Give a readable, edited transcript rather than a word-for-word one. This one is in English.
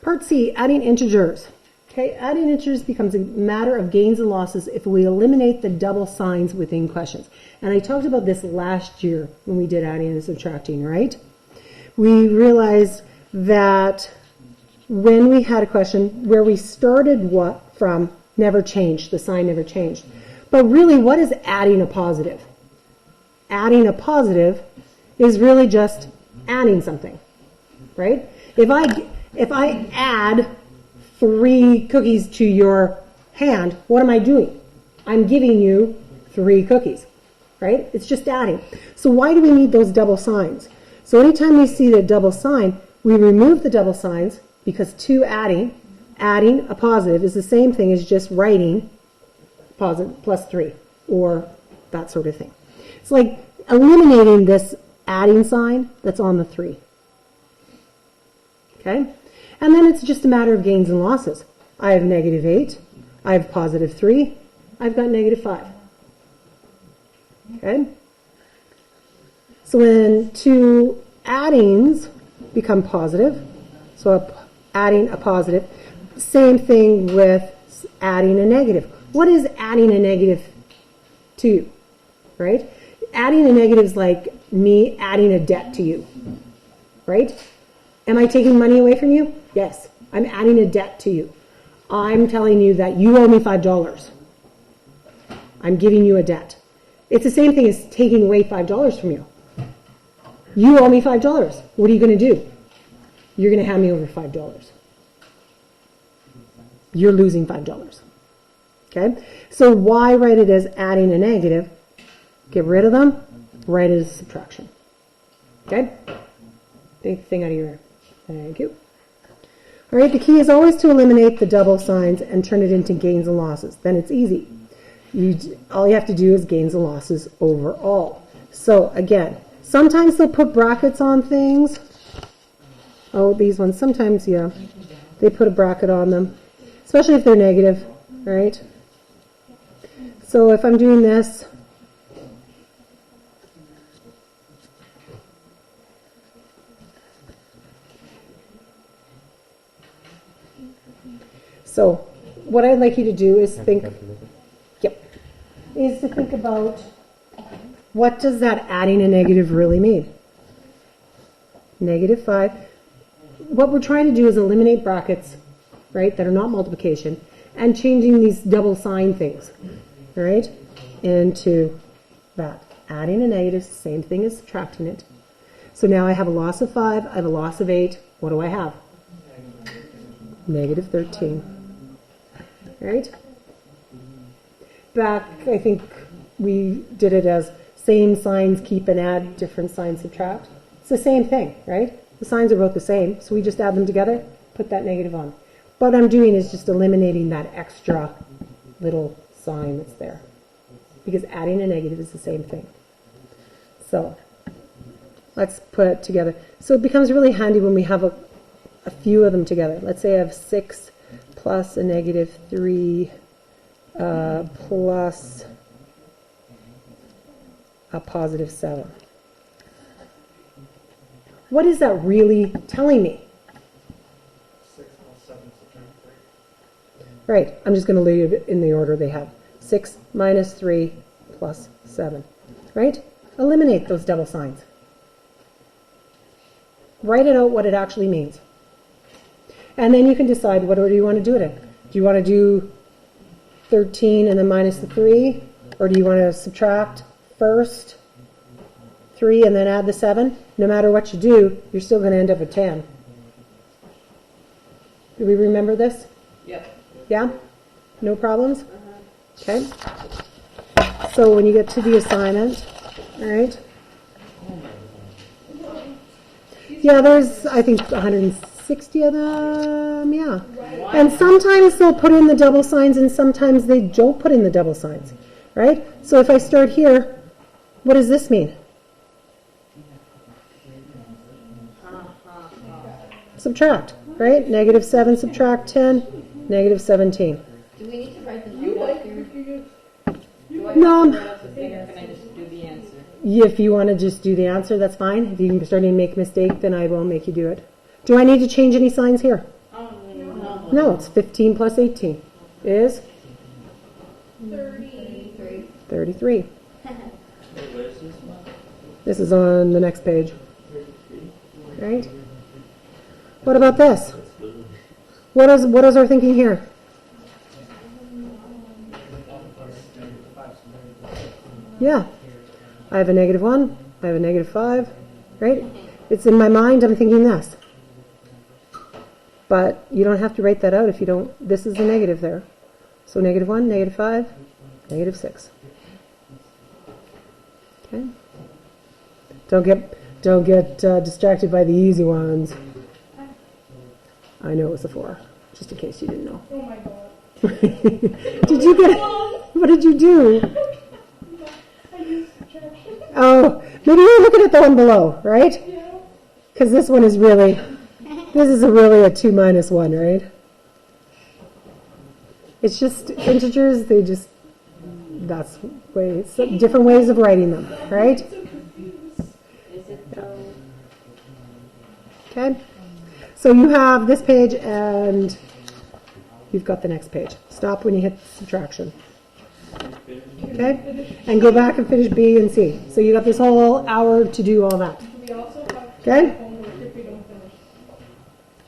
Part C, adding integers. Okay, adding integers becomes a matter of gains and losses if we eliminate the double signs within questions. And I talked about this last year when we did adding and subtracting, right? We realized that when we had a question where we started what from never changed, the sign never changed. But really, what is adding a positive? Adding a positive is really just adding something, right? If I add 3 cookies to your hand, what am I doing? I'm giving you 3 cookies, right? It's just adding. So why do we need those double signs? So anytime we see the double sign, we remove the double signs because adding a positive is the same thing as just writing positive plus 3 or that sort of thing. It's like eliminating this adding sign that's on the 3. Okay? And then it's just a matter of gains and losses. I have -8. I have +3. I've got -5. Okay? So when 2 addings become positive, so adding a positive, same thing with adding a negative. What is adding a negative to you? Right? Adding a negative is like me adding a debt to you. Right? Am I taking money away from you? Yes. I'm adding a debt to you. I'm telling you that you owe me $5. I'm giving you a debt. It's the same thing as taking away $5 from you. You owe me $5. What are you going to do? You're going to hand me over $5. You're losing $5. Okay? So why write it as adding a negative? Get rid of them. Write it as subtraction. Okay? Take the thing out of your ear. Thank you. All right, the key is always to eliminate the double signs and turn it into gains and losses. Then it's easy. All you have to do is gains and losses overall. So again, sometimes they'll put brackets on things. Oh, these ones. Sometimes, yeah, they put a bracket on them, especially if they're negative, right? So if I'm doing this, so what I'd like you to do is think about what does that adding a negative really mean? -5. What we're trying to do is eliminate brackets, right, that are not multiplication, and changing these double sign things, right, into that. Adding a negative is the same thing as subtracting it. So now I have a loss of 5, I have a loss of 8. What do I have? -13. Right? Back, I think we did it as same signs keep and add, different signs subtract. It's the same thing, right? The signs are both the same, so we just add them together, put that negative on. What I'm doing is just eliminating that extra little sign that's there, because adding a negative is the same thing. So let's put it together. So it becomes really handy when we have a few of them together. Let's say I have 6 plus a -3 plus a +7. What is that really telling me? 6 plus 7 subtract 3. Right, I'm just going to leave it in the order they have. 6 minus 3 plus 7. Right? Eliminate those double signs. Write it out what it actually means. And then you can decide what order you want to do it in. Do you want to do 13 and then minus the 3? Or do you want to subtract first 3 and then add the 7? No matter what you do, you're still going to end up at 10. Do we remember this? Yep. Yeah? No problems? Okay. So when you get to the assignment, all right? Yeah, there's, I think, 160 of them, yeah. And sometimes they'll put in the double signs and sometimes they don't put in the double signs, right? So if I start here, what does this mean? Subtract, right? -7 subtract 10, -17. Do we need to write the number up here? Do I No. have to write up the thing, or can I just do the answer? If you want to just do the answer, that's fine. If you're starting to make a mistake, then I will make you do it. Do I need to change any signs here? Oh, No, it's 15 plus 18 is 33. 33. Wait, what is this one? This is on the next page. Right? What about this? What is our thinking here? Yeah. I have a -1. I have a -5. Right? It's in my mind. I'm thinking this. But you don't have to write that out if you don't. This is a negative there. So -1, -5, -6. Okay. Don't get distracted by the easy ones. I know it was a 4, just in case you didn't know. Oh my god. Did you get? What did you do? I used subtraction. Oh, maybe you're looking at the one below, right? Yeah. Because this one is really, this is really a 2 minus 1, right? It's just integers. They just, that's ways, different ways of writing them, right? So confused. Is it though? Okay. So you have this page and you've got the next page. Stop when you hit subtraction. Okay? And go back and finish B and C. So you got this whole hour to do all that. We also have Okay?